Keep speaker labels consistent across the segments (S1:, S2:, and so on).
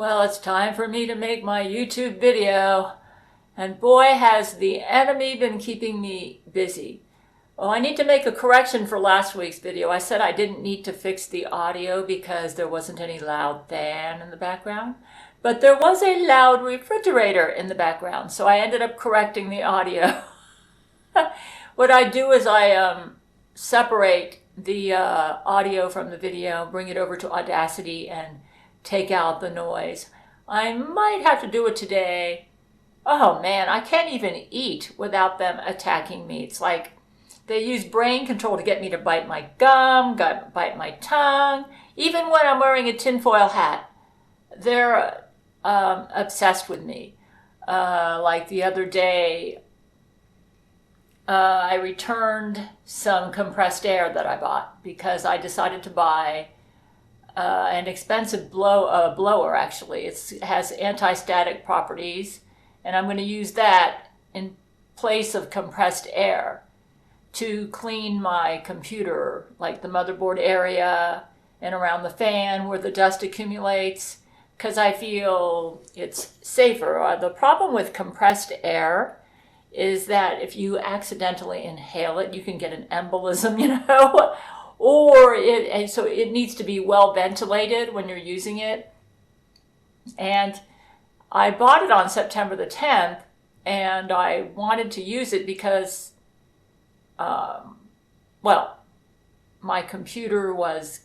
S1: Well, it's time for me to make my YouTube video. And boy, has the enemy been keeping me busy. Well, I need to make a correction for last week's video. I said I didn't need to fix the audio because there wasn't any loud fan in the background. But there was a loud refrigerator in the background, so I ended up correcting the audio. What I do is I separate the audio from the video, bring it over to Audacity, and take out the noise. I might have to do it today. Oh man, I can't even eat without them attacking me. It's like they use brain control to get me to bite my gum, bite my tongue. Even when I'm wearing a tinfoil hat, they're obsessed with me. Like the other day, I returned some compressed air that I bought because I decided to buy an expensive blower, actually. It has anti-static properties, and I'm going to use that in place of compressed air to clean my computer, like the motherboard area and around the fan where the dust accumulates, because I feel it's safer. The problem with compressed air is that if you accidentally inhale it, you can get an embolism, so it needs to be well ventilated when you're using it. And I bought it on September the 10th, and I wanted to use it because, my computer was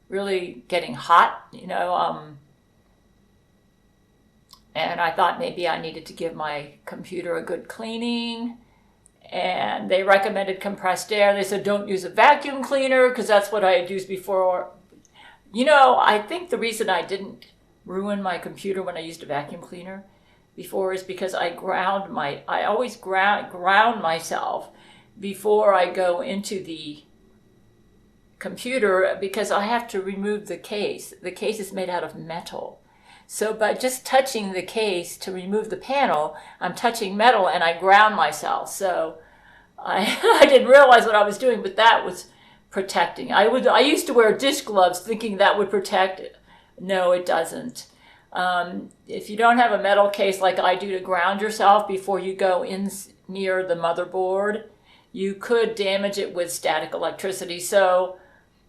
S1: really getting hot, and I thought maybe I needed to give my computer a good cleaning. And they recommended compressed air. They said, don't use a vacuum cleaner, because that's what I had used before. I think the reason I didn't ruin my computer when I used a vacuum cleaner before is because I always ground myself before I go into the computer, because I have to remove the case. The case is made out of metal. So by just touching the case to remove the panel, I'm touching metal and I ground myself. So I didn't realize what I was doing, but that was protecting. I used to wear dish gloves thinking that would protect it. No, it doesn't. If you don't have a metal case like I do to ground yourself before you go in near the motherboard, you could damage it with static electricity. So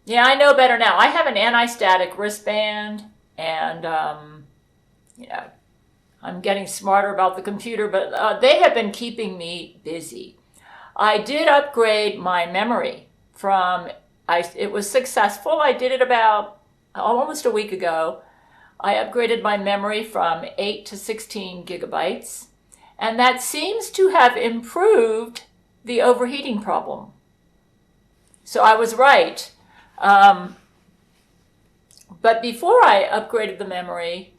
S1: yeah, I know better now. I have an anti-static wristband, and I'm getting smarter about the computer, but they have been keeping me busy. I did upgrade my memory it was successful. I did it about almost a week ago. I upgraded my memory from 8 to 16 gigabytes, and that seems to have improved the overheating problem. So I was right. But before I upgraded the memory,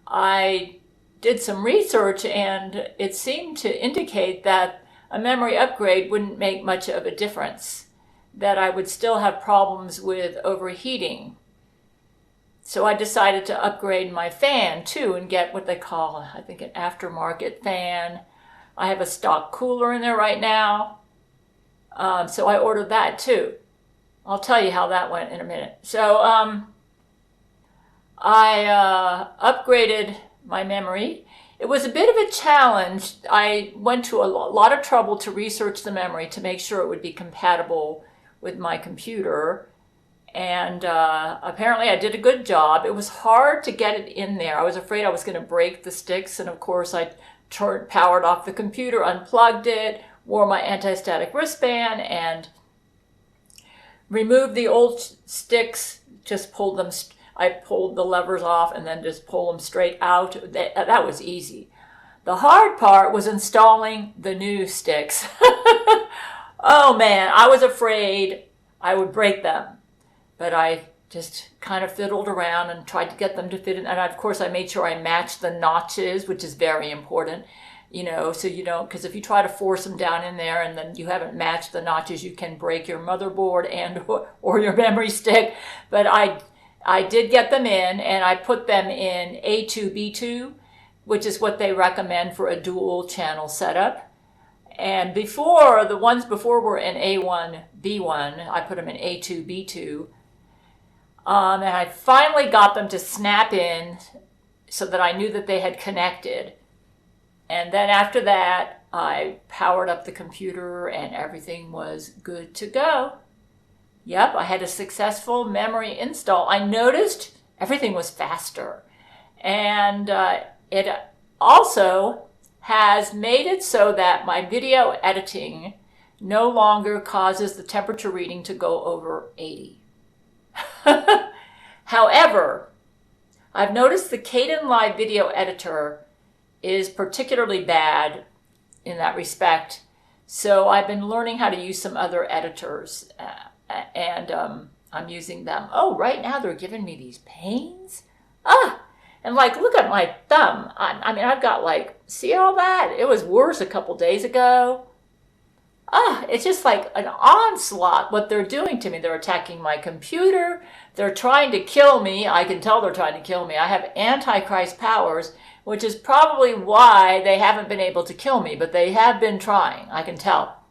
S1: I did some research, and it seemed to indicate that a memory upgrade wouldn't make much of a difference, that I would still have problems with overheating. So I decided to upgrade my fan too and get what they call, I think, an aftermarket fan. I have a stock cooler in there right now. So I ordered that too. I'll tell you how that went in a minute. So I upgraded my memory. It was a bit of a challenge. I went to a lot of trouble to research the memory to make sure it would be compatible with my computer. And apparently I did a good job. It was hard to get it in there. I was afraid I was going to break the sticks. And of course I powered off the computer, unplugged it, wore my anti-static wristband, and removed the old sticks, just pulled them. I pulled the levers off and then just pull them straight out. That was easy. The hard part was installing the new sticks. Oh man, I was afraid I would break them. But I just kind of fiddled around and tried to get them to fit in. And of course I made sure I matched the notches, which is very important, so you don't, because if you try to force them down in there and then you haven't matched the notches, you can break your motherboard and or your memory stick. But I did get them in, and I put them in A2B2, which is what they recommend for a dual channel setup. And the ones before were in A1B1. I put them in A2B2. And I finally got them to snap in so that I knew that they had connected. And then after that, I powered up the computer and everything was good to go. Yep, I had a successful memory install. I noticed everything was faster. And it also has made it so that my video editing no longer causes the temperature reading to go over 80. However, I've noticed the Kdenlive video editor is particularly bad in that respect. So I've been learning how to use some other editors, and I'm using them. Oh, right now they're giving me these pains. And like, look at my thumb. I mean, I've got like, see all that? It was worse a couple days ago. It's just like an onslaught what they're doing to me. They're attacking my computer. They're trying to kill me. I can tell they're trying to kill me. I have Antichrist powers, which is probably why they haven't been able to kill me, but they have been trying. I can tell.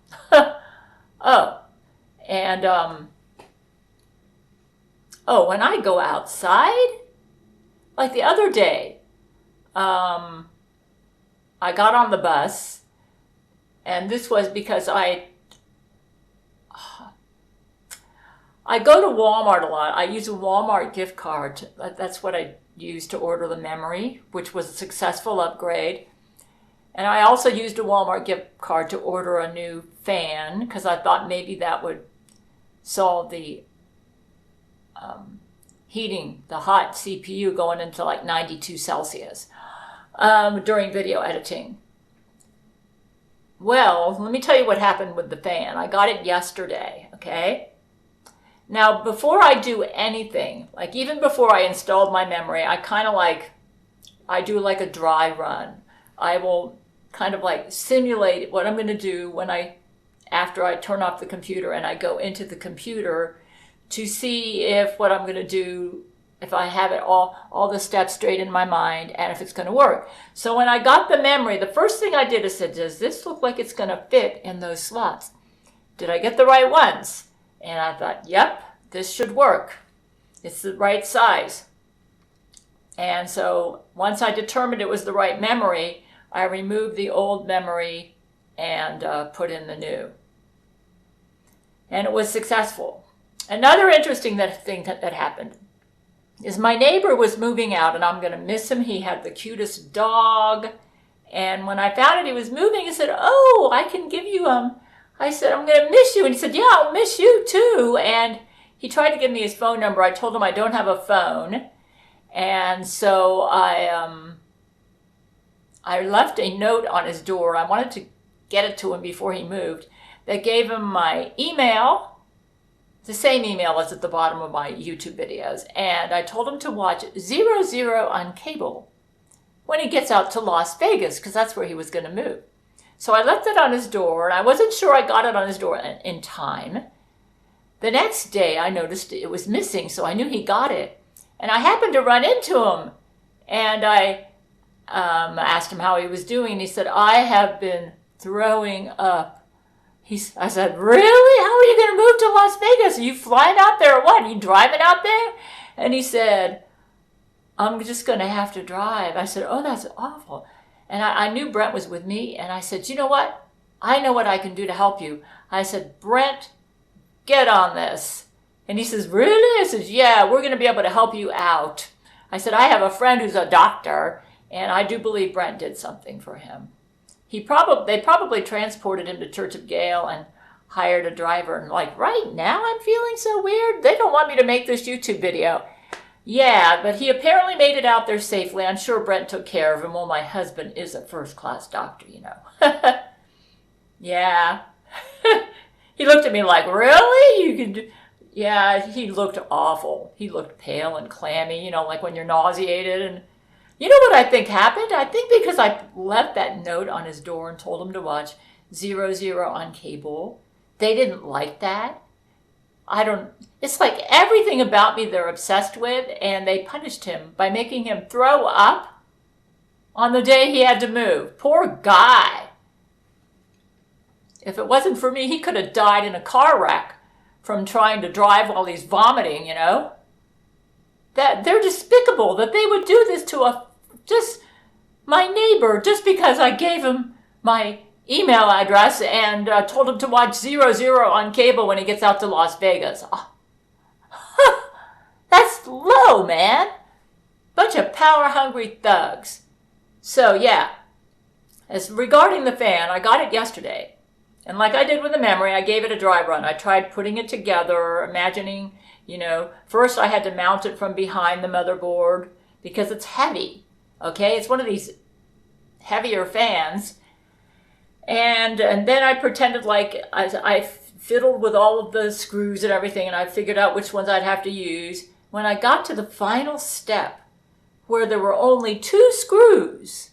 S1: When I go outside, like the other day, I got on the bus, and this was because I go to Walmart a lot. I use a Walmart gift card. That's what I used to order the memory, which was a successful upgrade. And I also used a Walmart gift card to order a new fan because I thought maybe that would solve the heating, the hot CPU going into like 92 Celsius during video editing. Well, let me tell you what happened with the fan. I got it yesterday, okay? Now, before I do anything, like even before I installed my memory, I do like a dry run. I will kind of like simulate what I'm going to do after I turn off the computer and I go into the computer to see if what I'm going to do, if I have it all the steps straight in my mind and if it's going to work. So when I got the memory, the first thing I did is said, does this look like it's going to fit in those slots? Did I get the right ones? And I thought, yep, this should work. It's the right size. And so once I determined it was the right memory, I removed the old memory and put in the new. And it was successful. Another interesting thing that happened is my neighbor was moving out, and I'm going to miss him. He had the cutest dog. And when I found out he was moving, he said, oh, I can give you, I said, I'm going to miss you. And he said, yeah, I'll miss you too. And he tried to give me his phone number. I told him I don't have a phone. And so I left a note on his door. I wanted to get it to him before he moved. That gave him my email, the same email as at the bottom of my YouTube videos. And I told him to watch 00 on cable when he gets out to Las Vegas, because that's where he was going to move. So I left it on his door, and I wasn't sure I got it on his door in time. The next day, I noticed it was missing, so I knew he got it. And I happened to run into him, and I asked him how he was doing. He said, I have been throwing up. I said, really? How are you going to move to Las Vegas? Are you flying out there or what? Are you driving out there? And he said, I'm just going to have to drive. I said, oh, that's awful. And I knew Brent was with me, and I said, you know what? I know what I can do to help you. I said, Brent, get on this. And he says, really? I said, yeah, we're going to be able to help you out. I said, I have a friend who's a doctor, and I do believe Brent did something for him. They probably transported him to Church of Gail and hired a driver. And like, right now I'm feeling so weird. They don't want me to make this YouTube video. Yeah, but he apparently made it out there safely. I'm sure Brent took care of him. Well, my husband is a first-class doctor, you know. Yeah. He looked at me like, really? You can do... Yeah, he looked awful. He looked pale and clammy, you know, like when you're nauseated. And you know what I think happened? I think because I left that note on his door and told him to watch 00 on cable, they didn't like that. It's like everything about me they're obsessed with, and they punished him by making him throw up on the day he had to move. Poor guy. If it wasn't for me, he could have died in a car wreck from trying to drive while he's vomiting, you know. That they're despicable that they would do this to a just my neighbor, just because I gave him my email address and told him to watch 00 on cable when he gets out to Las Vegas. That's low, man. Bunch of power-hungry thugs. So, yeah. As regarding the fan, I got it yesterday. And like I did with the memory, I gave it a dry run. I tried putting it together, imagining, first I had to mount it from behind the motherboard because it's heavy. Okay? It's one of these heavier fans. And then I pretended like I fiddled with all of the screws and everything, and I figured out which ones I'd have to use. When I got to the final step, where there were only 2 screws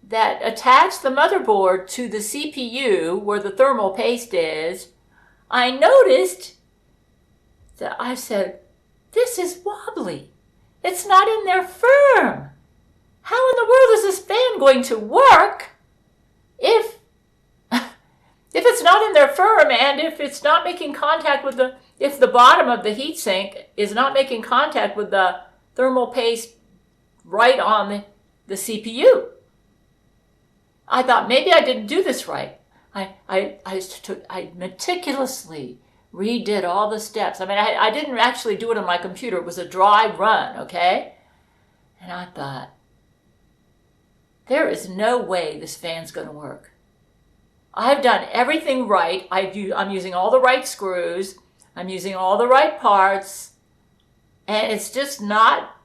S1: that attached the motherboard to the CPU, where the thermal paste is, I noticed that I said, this is wobbly. It's not in there firm. How in the world is this fan going to work if it's not in there firm, and if it's not making contact with if the bottom of the heatsink is not making contact with the thermal paste right on the CPU? I thought maybe I didn't do this right. I meticulously redid all the steps. I mean, I didn't actually do it on my computer. It was a dry run, okay? And I thought, there is no way this fan's going to work. I've done everything right. I'm using all the right screws. I'm using all the right parts. And it's just not,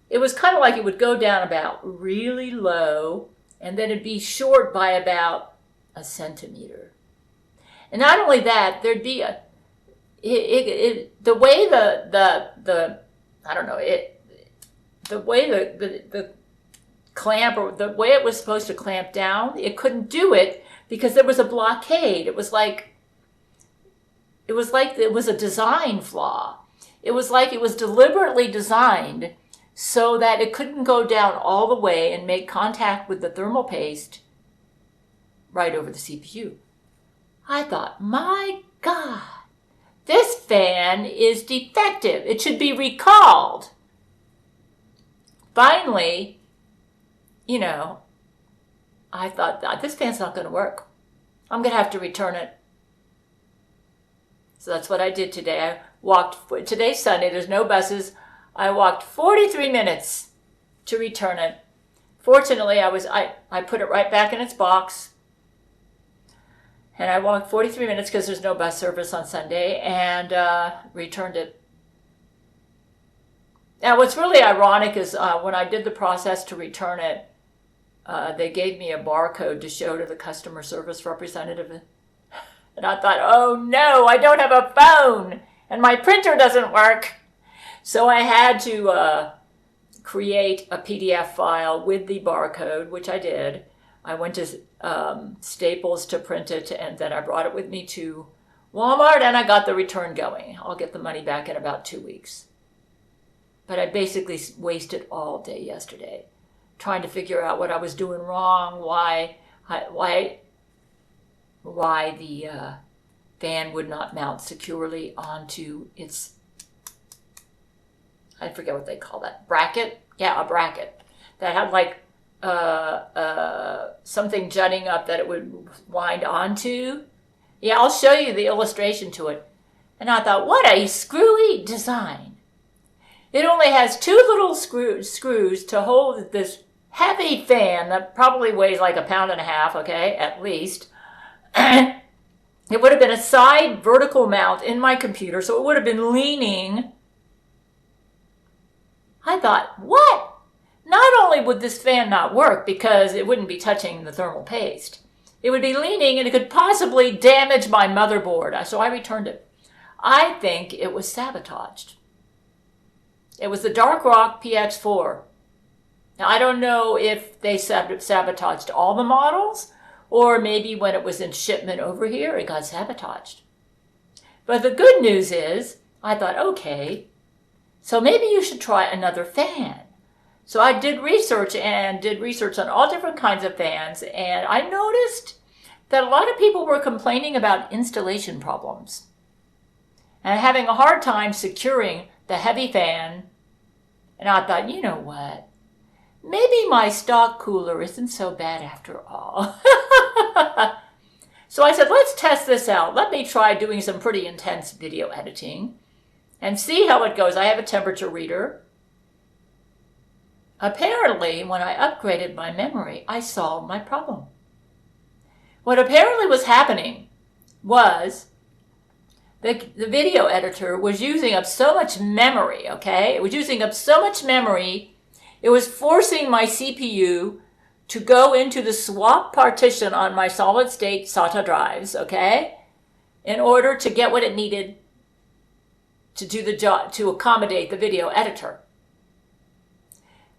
S1: it was kind of like it would go down about really low, and then it'd be short by about a centimeter. And not only that, there'd be the way the clamp, or the way it was supposed to clamp down, it couldn't do it because there was a blockade. It was like it was a design flaw. It was like it was deliberately designed so that it couldn't go down all the way and make contact with the thermal paste right over the CPU. I thought, my God, this fan is defective. It should be recalled. Finally, I thought, this fan's not going to work. I'm going to have to return it. So that's what I did today. Today's Sunday, there's no buses. I walked 43 minutes to return it. Fortunately, I put it right back in its box. And I walked 43 minutes because there's no bus service on Sunday, and returned it. Now, what's really ironic is when I did the process to return it, they gave me a barcode to show to the customer service representative. And I thought, oh no, I don't have a phone, and my printer doesn't work. So I had to create a PDF file with the barcode, which I did. I went to Staples to print it, and then I brought it with me to Walmart, and I got the return going. I'll get the money back in about 2 weeks. But I basically wasted all day yesterday trying to figure out what I was doing wrong, why the fan would not mount securely onto its, I forget what they call that, bracket? Yeah, a bracket that had like something jutting up that it would wind onto. Yeah, I'll show you the illustration to it. And I thought, what a screwy design. It only has 2 little screws to hold this heavy fan that probably weighs like 1.5 pounds, okay, at least. It would have been a side vertical mount in my computer, so it would have been leaning. I thought, what? Not only would this fan not work because it wouldn't be touching the thermal paste, it would be leaning and it could possibly damage my motherboard. So I returned it. I think it was sabotaged. It was the Dark Rock PX4. Now, I don't know if they sabotaged all the models, or maybe when it was in shipment over here, it got sabotaged. But the good news is, I thought, okay, so maybe you should try another fan. So I did research on all different kinds of fans, and I noticed that a lot of people were complaining about installation problems and having a hard time securing the heavy fan. And I thought, you know what? Maybe my stock cooler isn't so bad after all. So I said, let's test this out. Let me try doing some pretty intense video editing and see how it goes. I have a temperature reader. Apparently, when I upgraded my memory, I solved my problem. What apparently was happening was the video editor was using up so much memory, okay? It was using up so much memory, it was forcing my CPU to go into the swap partition on my solid state SATA drives, okay? In order to get what it needed to do the job, to accommodate the video editor.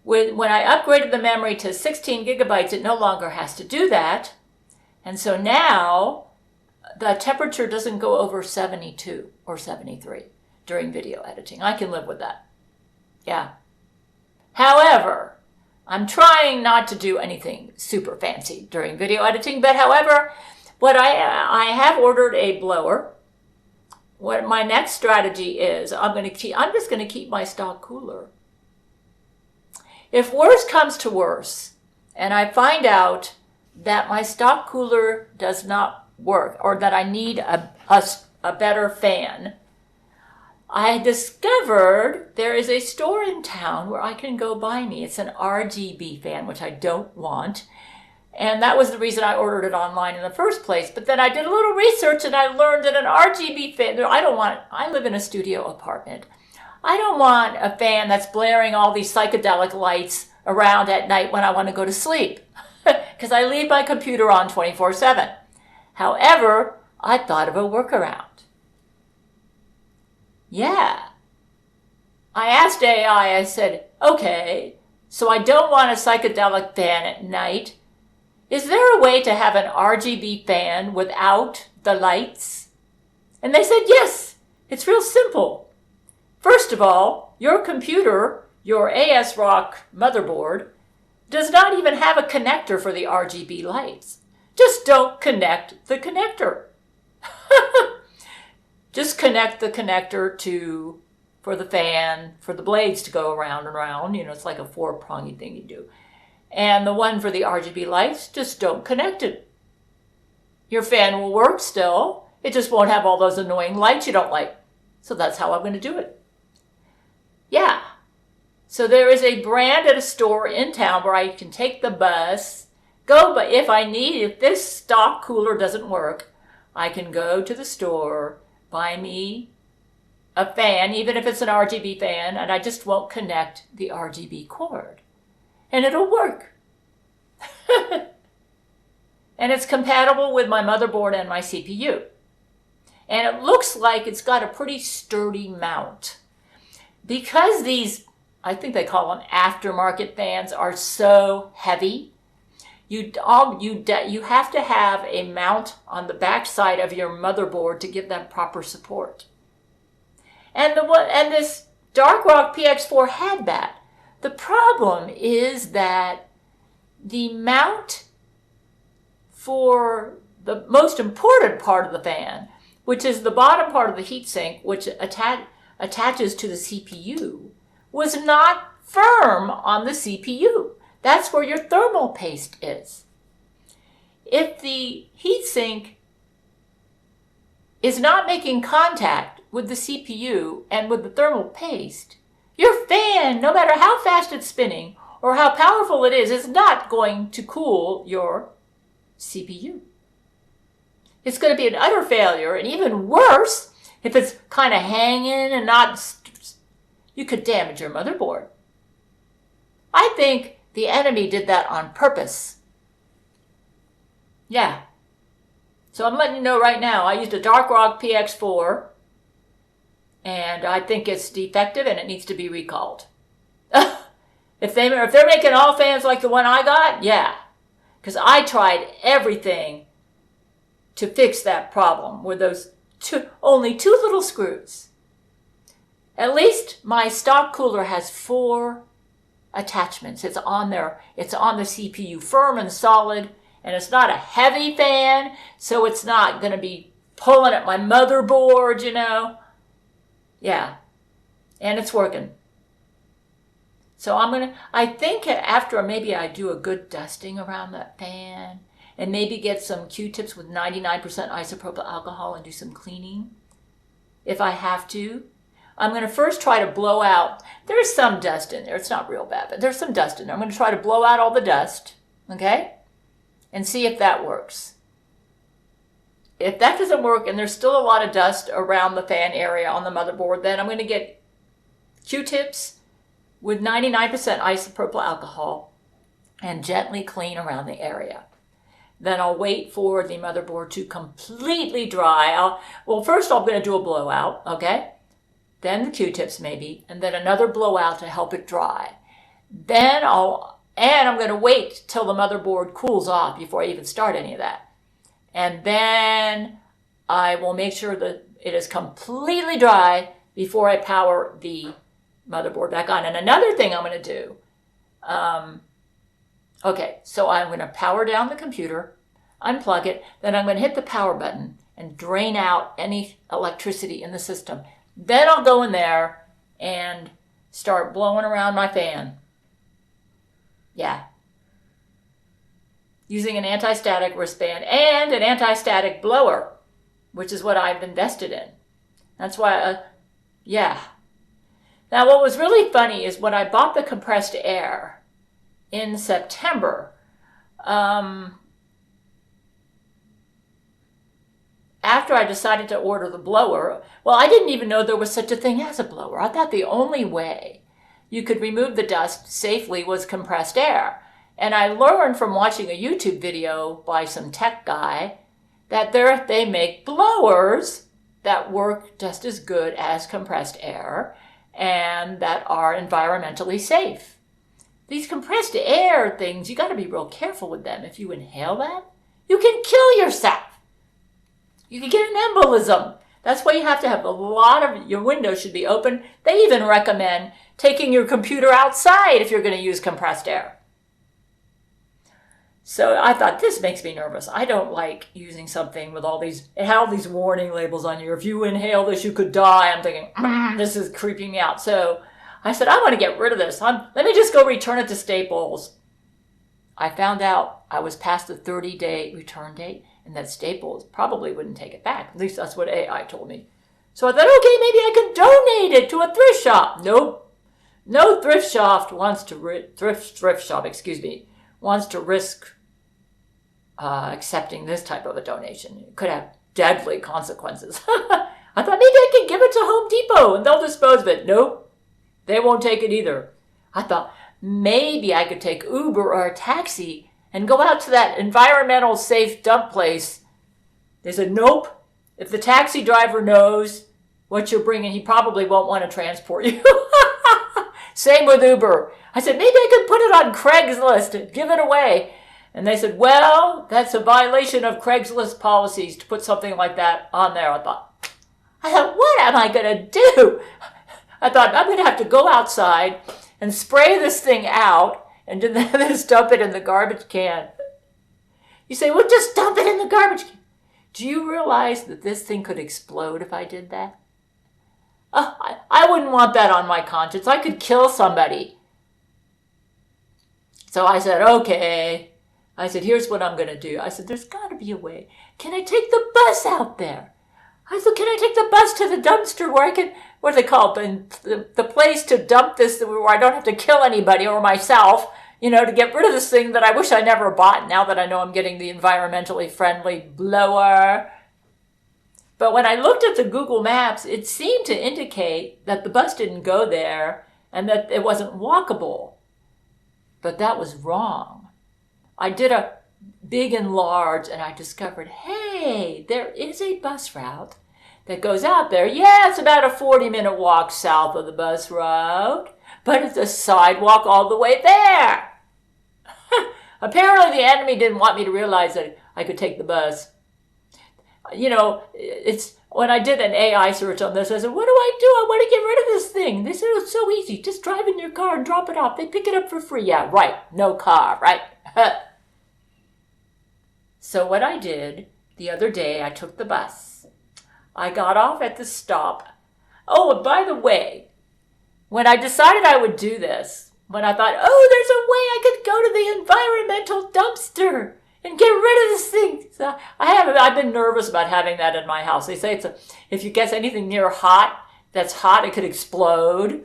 S1: When I upgraded the memory to 16 gigabytes, it no longer has to do that. And so now the temperature doesn't go over 72 or 73 during video editing. I can live with that. Yeah. However, I'm trying not to do anything super fancy during video editing, but however, what I have ordered a blower. What my next strategy is, I'm just going to keep my stock cooler. If worse comes to worse, and I find out that my stock cooler does not work, or that I need a better fan, I discovered there is a store in town where I can go buy me. It's an RGB fan, which I don't want. And that was the reason I ordered it online in the first place. But then I did a little research and I learned that an RGB fan, I live in a studio apartment. I don't want a fan that's blaring all these psychedelic lights around at night when I want to go to sleep. Because I leave my computer on 24/7. However, I thought of a workaround. Yeah. I asked AI, I said, okay, so I don't want a psychedelic fan at night. Is there a way to have an RGB fan without the lights? And they said, yes, it's real simple. First of all, your computer, your ASRock motherboard, does not even have a connector for the RGB lights. Just don't connect the connector. Just connect the connector for the fan, for the blades to go around and around. You know, it's like a 4-pronged thing you do. And the one for the RGB lights, just don't connect it. Your fan will work still. It just won't have all those annoying lights you don't like. So that's how I'm going to do it. Yeah. So there is a brand at a store in town where I can take the bus, but if this stock cooler doesn't work, I can go to the store, buy me a fan, even if it's an RGB fan, and I just won't connect the RGB cord. And it'll work. And it's compatible with my motherboard and my CPU. And it looks like it's got a pretty sturdy mount. Because these, I think they call them aftermarket fans, are so heavy, you have to have a mount on the back side of your motherboard to give them proper support. And this DarkRock PX4 had that. The problem is that the mount for the most important part of the fan, which is the bottom part of the heatsink, which attaches to the CPU, was not firm on the CPU. That's where your thermal paste is. If the heatsink is not making contact with the CPU and with the thermal paste, your fan, no matter how fast it's spinning or how powerful it is not going to cool your CPU. It's going to be an utter failure, and even worse, if it's kind of hanging and you could damage your motherboard. I think the enemy did that on purpose. Yeah. So I'm letting you know right now, I used a DarkRock PX4, and I think it's defective and it needs to be recalled. If they're making all fans like the one I got, yeah. Because I tried everything to fix that problem with those only two little screws. At least my stock cooler has 4 attachments. It's on there. It's on the CPU, firm and solid, and it's not a heavy fan, so it's not going to be pulling at my motherboard, you know. Yeah, and it's working. So I think after maybe I do a good dusting around that fan and maybe get some Q-tips with 99% isopropyl alcohol and do some cleaning if I have to. I'm going to first try to blow out. There's some dust in there. It's not real bad, but there's some dust in there. I'm going to try to blow out all the dust, okay? And see if that works. If that doesn't work and there's still a lot of dust around the fan area on the motherboard, then I'm going to get Q-tips with 99% isopropyl alcohol and gently clean around the area. Then I'll wait for the motherboard to completely dry. First I'm going to do a blowout, okay? Then the Q-tips maybe, and then another blowout to help it dry. Then I'm going to wait till the motherboard cools off before I even start any of that. And then I will make sure that it is completely dry before I power the motherboard back on. And another thing I'm going to do, okay, so I'm going to power down the computer, unplug it, then I'm going to hit the power button and drain out any electricity in the system. Then I'll go in there and start blowing around my fan. Yeah. Using an anti-static wristband and an anti-static blower, which is what I've invested in. That's why, yeah. Now, what was really funny is when I bought the compressed air in September, after I decided to order the blower, well, I didn't even know there was such a thing as a blower. I thought the only way you could remove the dust safely was compressed air. And I learned from watching a YouTube video by some tech guy that they make blowers that work just as good as compressed air and that are environmentally safe. These compressed air things, you got to be real careful with them. If you inhale that, you can kill yourself. You can get an embolism. That's why you have to have your windows should be open. They even recommend taking your computer outside if you're going to use compressed air. So I thought, this makes me nervous. I don't like using something with it had all these warning labels on you. If you inhale this, you could die. I'm thinking, this is creeping me out. So I said, I want to get rid of this. Let me just go return it to Staples. I found out I was past the 30-day return date and that Staples probably wouldn't take it back. At least that's what AI told me. So I thought, okay, maybe I could donate it to a thrift shop. Nope. No thrift shop wants to risk accepting this type of a donation. It could have deadly consequences. I thought maybe I could give it to Home Depot and they'll dispose of it. Nope. They won't take it either. I thought maybe I could take Uber or a taxi and go out to that environmental safe dump place. They said, nope. If the taxi driver knows what you're bringing, he probably won't want to transport you. Same with Uber. I said, maybe I could put it on Craigslist and give it away. And they said, well, that's a violation of Craigslist policies to put something like that on there. I thought, what am I going to do? I thought, I'm going to have to go outside and spray this thing out and then just dump it in the garbage can. You say, well, just dump it in the garbage can. Do you realize that this thing could explode if I did that? I wouldn't want that on my conscience. I could kill somebody. So I said, okay. I said, here's what I'm going to do. I said, there's got to be a way. Can I take the bus out there? I said, can I take the bus to the dumpster where I can, what do they call it, the place to dump this where I don't have to kill anybody or myself, to get rid of this thing that I wish I never bought now that I know I'm getting the environmentally friendly blower. But when I looked at the Google Maps, it seemed to indicate that the bus didn't go there and that it wasn't walkable. But that was wrong. I did a big and large and I discovered, hey, there is a bus route that goes out there. Yeah, it's about a 40-minute walk south of the bus route, but it's a sidewalk all the way there. Apparently the enemy didn't want me to realize that I could take the bus. It's when I did an AI search on this, I said, what do? I want to get rid of this thing. They said, it's so easy. Just drive in your car and drop it off. They pick it up for free. Yeah, right. No car, right? So what I did the other day, I took the bus. I got off at the stop. Oh, and by the way, when I decided I would do this, when I thought, oh, there's a way I could go to the environmental dumpster and get rid of this thing. So I've been nervous about having that in my house. They say if you get anything near that's hot, it could explode.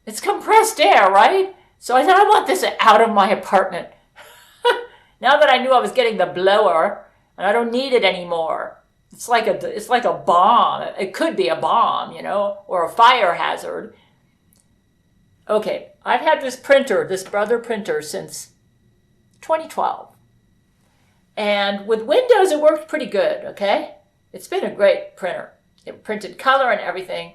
S1: It's compressed air, right? So I said, I want this out of my apartment. Now that I knew I was getting the blower, and I don't need it anymore. It's like a bomb. It could be a bomb, or a fire hazard. Okay, I've had this Brother printer, since 2012. And with Windows, it worked pretty good, okay? It's been a great printer. It printed color and everything.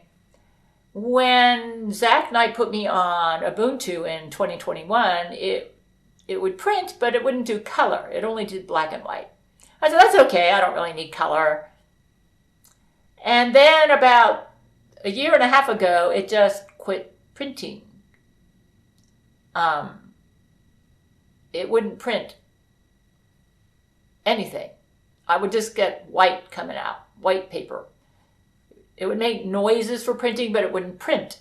S1: When Zach Knight put me on Ubuntu in 2021, it would print, but it wouldn't do color. It only did black and white. I said, that's okay. I don't really need color. And then about a year and a half ago, it just quit printing. It wouldn't print anything. I would just get white coming out, white paper. It would make noises for printing, but it wouldn't print.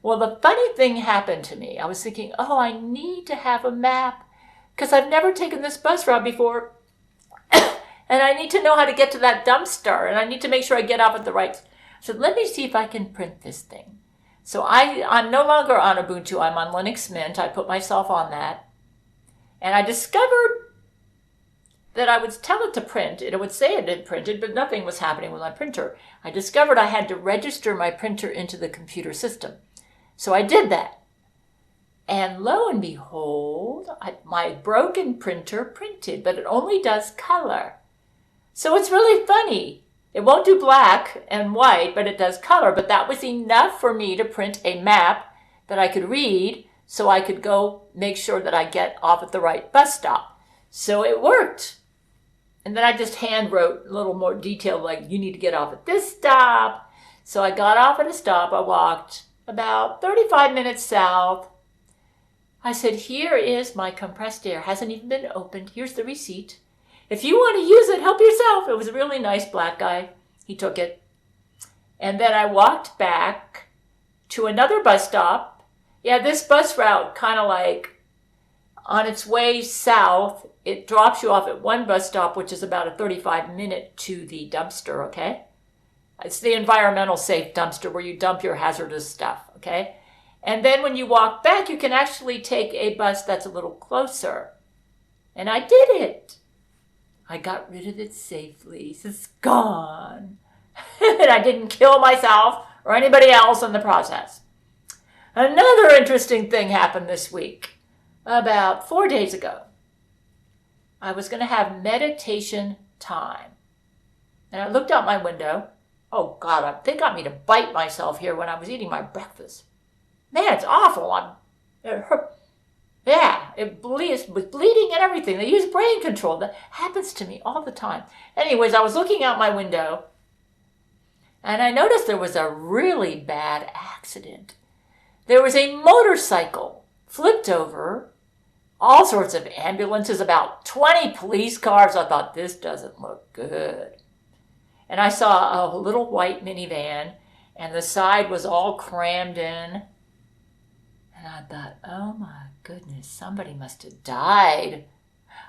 S1: Well, the funny thing happened to me. I was thinking, oh, I need to have a map because I've never taken this bus route before. And I need to know how to get to that dumpster. And I need to make sure I get off at the right. So let me see if I can print this thing. So I'm no longer on Ubuntu. I'm on Linux Mint. I put myself on that. And I discovered that I would tell it to print. It would say it had printed, but nothing was happening with my printer. I discovered I had to register my printer into the computer system. So I did that. And lo and behold, my broken printer printed, but it only does color. So it's really funny. It won't do black and white, but it does color. But that was enough for me to print a map that I could read so I could go make sure that I get off at the right bus stop. So it worked. And then I just hand wrote a little more detail, like you need to get off at this stop. So I got off at a stop. I walked about 35 minutes south. I said, here is my compressed air. Hasn't even been opened. Here's the receipt. If you want to use it, help yourself. It was a really nice black guy. He took it. And then I walked back to another bus stop. Yeah, this bus route kind of like on its way south, it drops you off at one bus stop, which is about a 35-minute to the dumpster, okay? It's the environmental safe dumpster where you dump your hazardous stuff, okay? And then when you walk back, you can actually take a bus that's a little closer. And I did it. I got rid of it safely. It's gone. And I didn't kill myself or anybody else in the process. Another interesting thing happened this week. About 4 days ago, I was going to have meditation time. And I looked out my window. Oh, God, they got me to bite myself here when I was eating my breakfast. Man, it's awful. It hurt. Yeah, it was bleeding and everything. They use brain control. That happens to me all the time. Anyways, I was looking out my window, and I noticed there was a really bad accident. There was a motorcycle flipped over, all sorts of ambulances, about 20 police cars. I thought, this doesn't look good. And I saw a little white minivan, and the side was all crammed in. And I thought, oh my goodness, somebody must have died.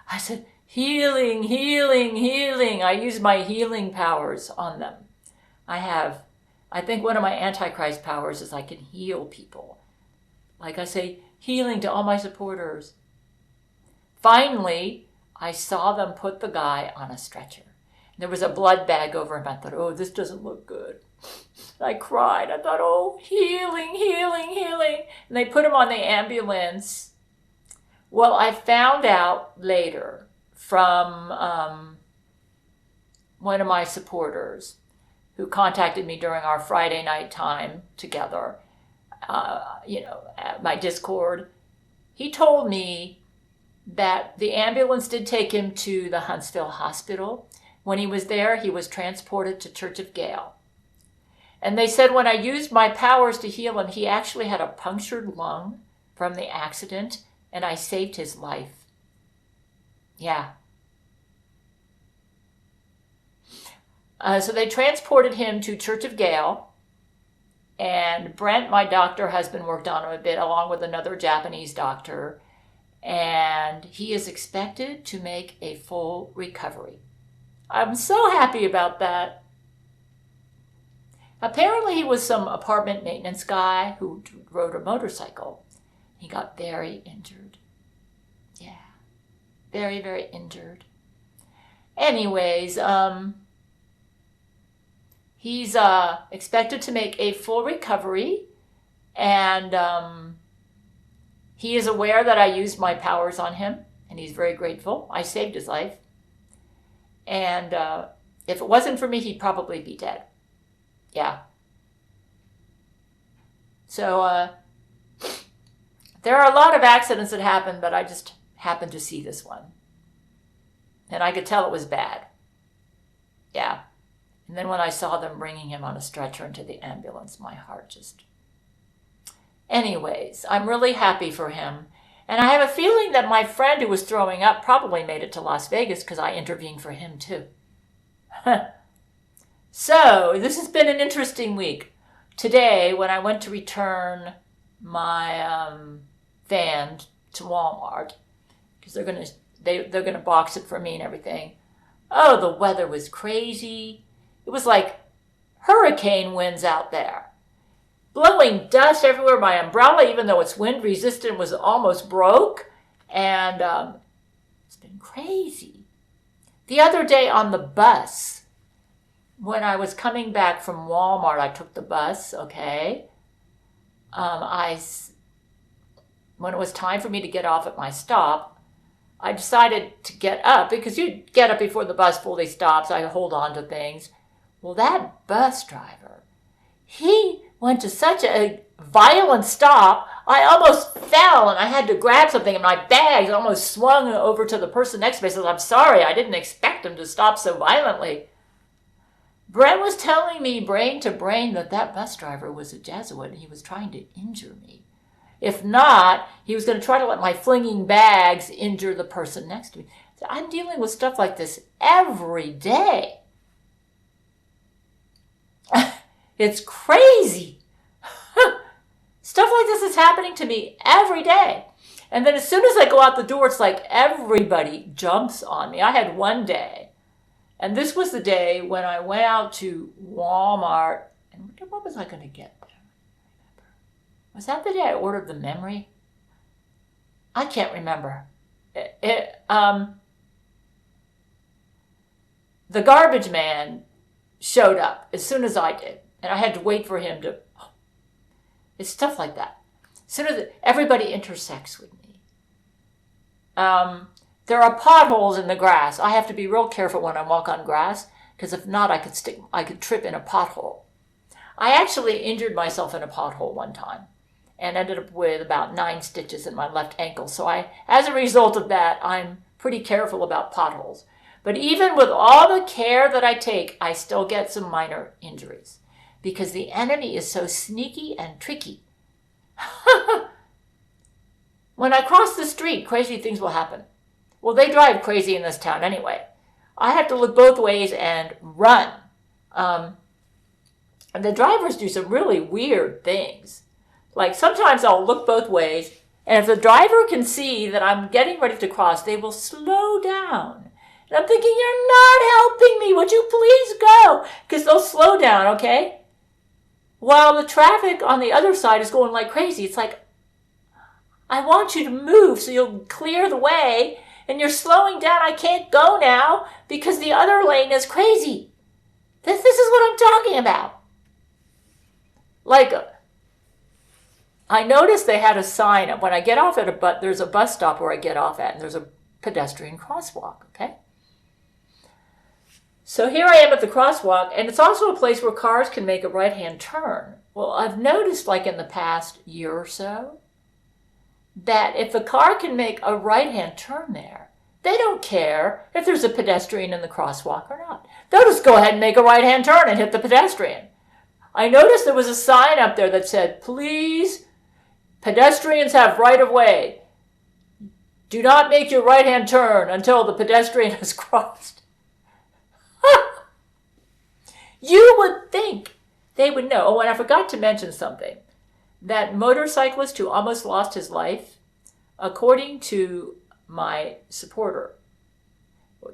S1: I said, healing, healing, healing. I use my healing powers on them. I think one of my Antichrist powers is I can heal people. Like I say, healing to all my supporters. Finally, I saw them put the guy on a stretcher. There was a blood bag over him. I thought, oh, this doesn't look good. I cried. I thought, oh, healing, healing, healing. And they put him on the ambulance. Well, I found out later from one of my supporters who contacted me during our Friday night time together, at my Discord. He told me that the ambulance did take him to the Huntsville hospital. When he was there, he was transported to Church of Gail. And they said when I used my powers to heal him, he actually had a punctured lung from the accident, and I saved his life. Yeah. So they transported him to Church of Gail, And Brent, my doctor, has been worked on him a bit, along with another Japanese doctor. And he is expected to make a full recovery. I'm so happy about that. Apparently he was some apartment maintenance guy who rode a motorcycle. He got very injured. Yeah, very, very injured. Anyways, he's expected to make a full recovery, and he is aware that I used my powers on him, and he's very grateful. I saved his life. And if it wasn't for me, he'd probably be dead. Yeah. So there are a lot of accidents that happen, but I just happened to see this one. And I could tell it was bad. Yeah. And then when I saw them bringing him on a stretcher into the ambulance, my heart just... Anyways, I'm really happy for him. And I have a feeling that my friend who was throwing up probably made it to Las Vegas because I intervened for him too. So, this has been an interesting week. Today, when I went to return my van to Walmart, because they're gonna box it for me and everything. Oh, the weather was crazy. It was like hurricane winds out there. Blowing dust everywhere. My umbrella, even though it's wind resistant, was almost broke. And it's been crazy. The other day on the bus, when I was coming back from Walmart, I took the bus, okay? When it was time for me to get off at my stop, I decided to get up, because you get up before the bus fully stops. I hold on to things. Well, that bus driver, he went to such a violent stop, I almost fell, and I had to grab something, and my bags almost swung over to the person next to me. I said, I'm sorry, I didn't expect him to stop so violently. Brent was telling me brain to brain that bus driver was a Jesuit, and he was trying to injure me. If not, he was going to try to let my flinging bags injure the person next to me. So I'm dealing with stuff like this every day. It's crazy. Stuff like this is happening to me every day. And then as soon as I go out the door, it's like everybody jumps on me. I had one day, and this was the day when I went out to Walmart. And what was I going to get there? Was that the day I ordered the memory? I can't remember. The garbage man showed up as soon as I did. And I had to wait for him to... It's stuff like that. As soon as everybody intersects with me. There are potholes in the grass. I have to be real careful when I walk on grass, because if not, I could trip in a pothole. I actually injured myself in a pothole one time and ended up with about 9 stitches in my left ankle. So as a result of that, I'm pretty careful about potholes. But even with all the care that I take, I still get some minor injuries because the enemy is so sneaky and tricky. When I cross the street, crazy things will happen. Well, they drive crazy in this town anyway. I have to look both ways and run. And the drivers do some really weird things. Like sometimes I'll look both ways, and if the driver can see that I'm getting ready to cross, they will slow down. And I'm thinking, you're not helping me. Would you please go? Because they'll slow down, okay? While the traffic on the other side is going like crazy. It's like, I want you to move so you'll clear the way, and you're slowing down. I can't go now because the other lane is crazy. This is what I'm talking about. Like, I noticed they had a sign up when I get off at there's a bus stop where I get off at, and there's a pedestrian crosswalk, okay? So here I am at the crosswalk, and it's also a place where cars can make a right-hand turn. Well, I've noticed, like in the past year or so, that if a car can make a right-hand turn there, they don't care if there's a pedestrian in the crosswalk or not. They'll just go ahead and make a right-hand turn and hit the pedestrian. I noticed there was a sign up there that said, please, pedestrians have right-of-way. Do not make your right-hand turn until the pedestrian has crossed. You would think they would know. Oh, and I forgot to mention something. That motorcyclist who almost lost his life, according to my supporter,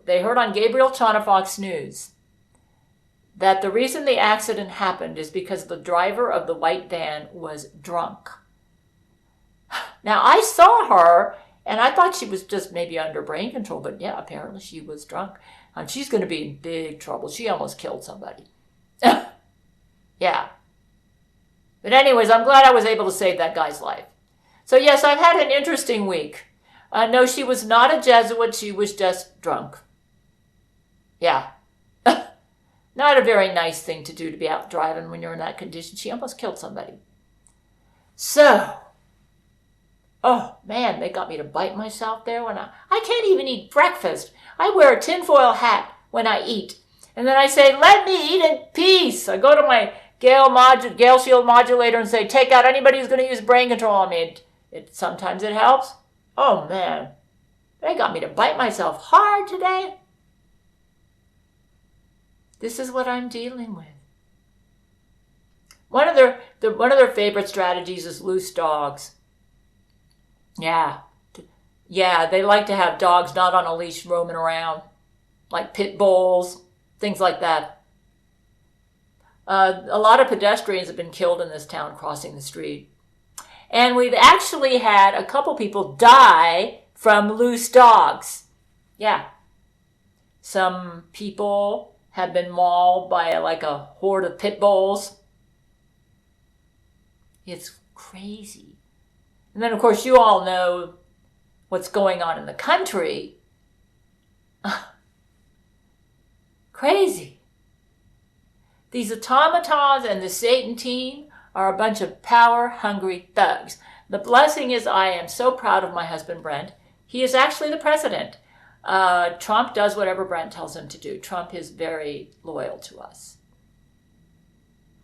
S1: they heard on Gabriel Chan of Fox News that the reason the accident happened is because the driver of the white van was drunk. Now, I saw her, and I thought she was just maybe under brain control, but yeah, apparently she was drunk. And she's going to be in big trouble. She almost killed somebody. Yeah. But anyways, I'm glad I was able to save that guy's life. So yes, I've had an interesting week. No, she was not a Jesuit. She was just drunk. Yeah. Not a very nice thing to do, to be out driving when you're in that condition. She almost killed somebody. So, oh man, they got me to bite myself there when I can't even eat breakfast. I wear a tinfoil hat when I eat. And then I say, let me eat in peace. I go to my Gail Shield modulator and say, take out anybody who's going to use brain control on me. Sometimes it helps. Oh man, they got me to bite myself hard today. This is what I'm dealing with. One of their favorite strategies is loose dogs. Yeah, they like to have dogs not on a leash roaming around, like pit bulls, things like that. A lot of pedestrians have been killed in this town crossing the street. And we've actually had a couple people die from loose dogs. Yeah. Some people have been mauled by a horde of pit bulls. It's crazy. And then, of course, you all know what's going on in the country. Crazy. These automatons and the Satan team are a bunch of power-hungry thugs. The blessing is I am so proud of my husband, Brent. He is actually the president. Trump does whatever Brent tells him to do. Trump is very loyal to us.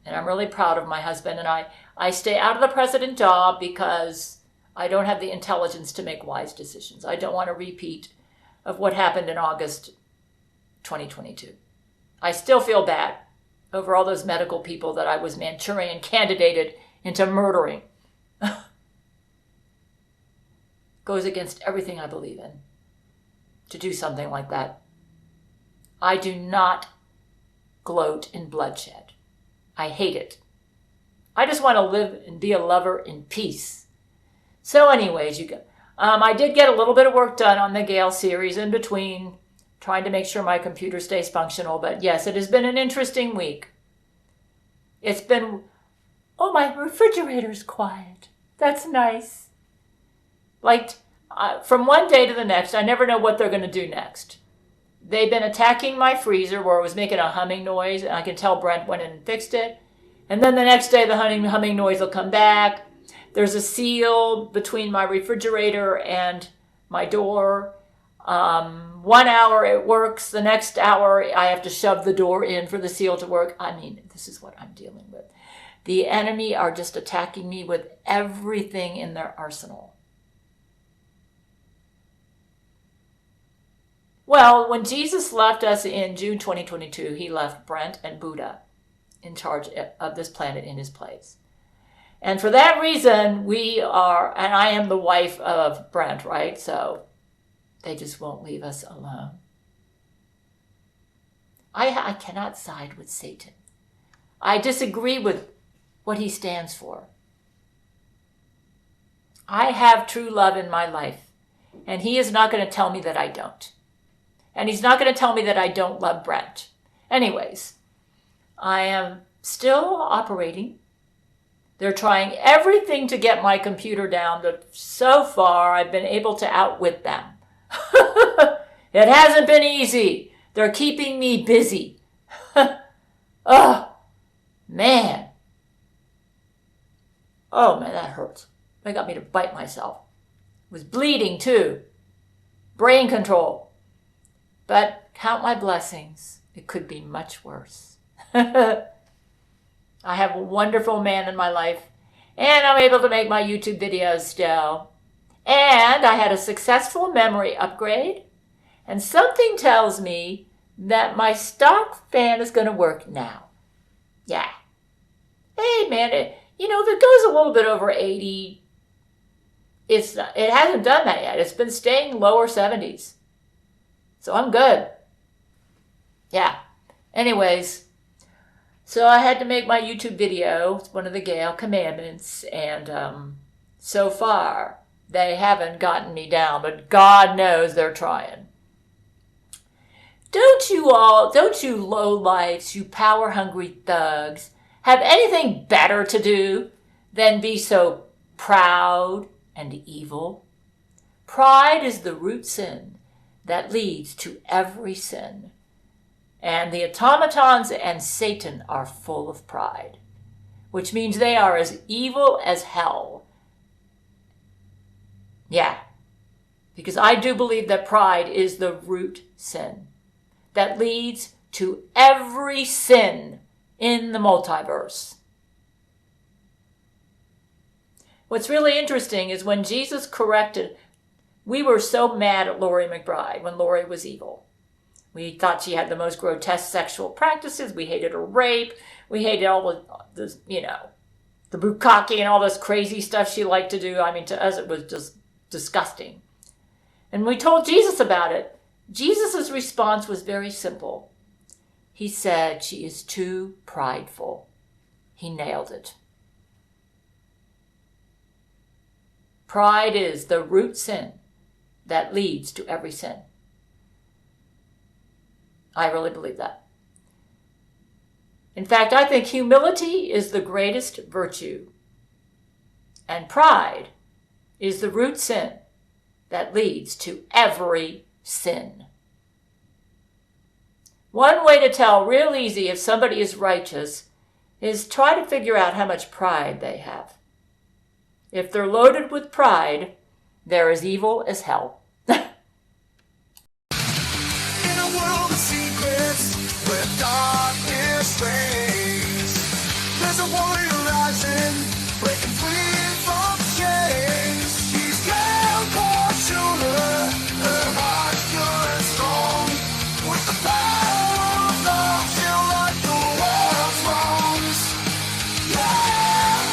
S1: And I'm really proud of my husband. And I stay out of the president job because I don't have the intelligence to make wise decisions. I don't want a repeat of what happened in August 2022. I still feel bad over all those medical people that I was Manchurian candidated into murdering. Goes against everything I believe in to do something like that. I do not gloat in bloodshed. I hate it. I just want to live and be a lover in peace. So anyways, I did get a little bit of work done on the Gail series in between, trying to make sure my computer stays functional. But yes, it has been an interesting week. It's been, oh, my refrigerator's quiet. That's nice. From one day to the next, I never know what they're going to do next. They've been attacking my freezer where it was making a humming noise, and I can tell Brent went in and fixed it. And then the next day, the humming noise will come back. There's a seal between my refrigerator and my door. 1 hour it works. The next hour I have to shove the door in for the seal to work. I mean, this is what I'm dealing with. The enemy are just attacking me with everything in their arsenal. Well, when Jesus left us in June 2022, he left Brent and Buddha in charge of this planet in his place. And for that reason, and I am the wife of Brent, right? So they just won't leave us alone. I cannot side with Satan. I disagree with what he stands for. I have true love in my life, and he is not going to tell me that I don't. And he's not going to tell me that I don't love Brent. Anyways, I am still operating. They're trying everything to get my computer down, but so far I've been able to outwit them. It hasn't been easy. They're keeping me busy. Oh, man. Oh, man, that hurts. They got me to bite myself. It was bleeding, too. Brain control. But count my blessings. It could be much worse. I have a wonderful man in my life, and I'm able to make my YouTube videos still. And I had a successful memory upgrade, and something tells me that my stock fan is going to work now. Yeah. hey man, if it goes a little bit over 80, it hasn't done that yet. It's been staying lower 70s. So I'm good. Yeah. Anyways, so I had to make my YouTube video. It's one of the Gail commandments. And so far, they haven't gotten me down. But God knows they're trying. Don't you lowlifes, you power-hungry thugs, have anything better to do than be so proud and evil? Pride is the root sin that leads to every sin. And the automatons and Satan are full of pride, which means they are as evil as hell. Yeah, because I do believe that pride is the root sin that leads to every sin in the multiverse. What's really interesting is when Jesus corrected, we were so mad at Lori McBride when Lori was evil. We thought she had the most grotesque sexual practices. We hated her rape. We hated all the bukkake and all this crazy stuff she liked to do. I mean, to us, it was just disgusting. And we told Jesus about it. Jesus' response was very simple. He said, she is too prideful. He nailed it. Pride is the root sin that leads to every sin. I really believe that. In fact, I think humility is the greatest virtue. And pride is the root sin that leads to every sin. One way to tell real easy if somebody is righteous is try to figure out how much pride they have. If they're loaded with pride, they're as evil as hell.
S2: In a world of secrets where darkness reigns, there's a warrior rising, breaking free from chains. She's Gail Schuler, her heart pure and strong. With the power of love, she'll right the world's wrongs. Yeah!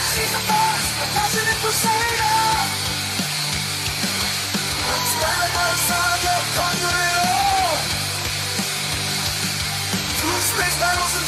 S2: She's a force, a passionate crusader. Stand by the side, they'll conquer it all. Through space battles and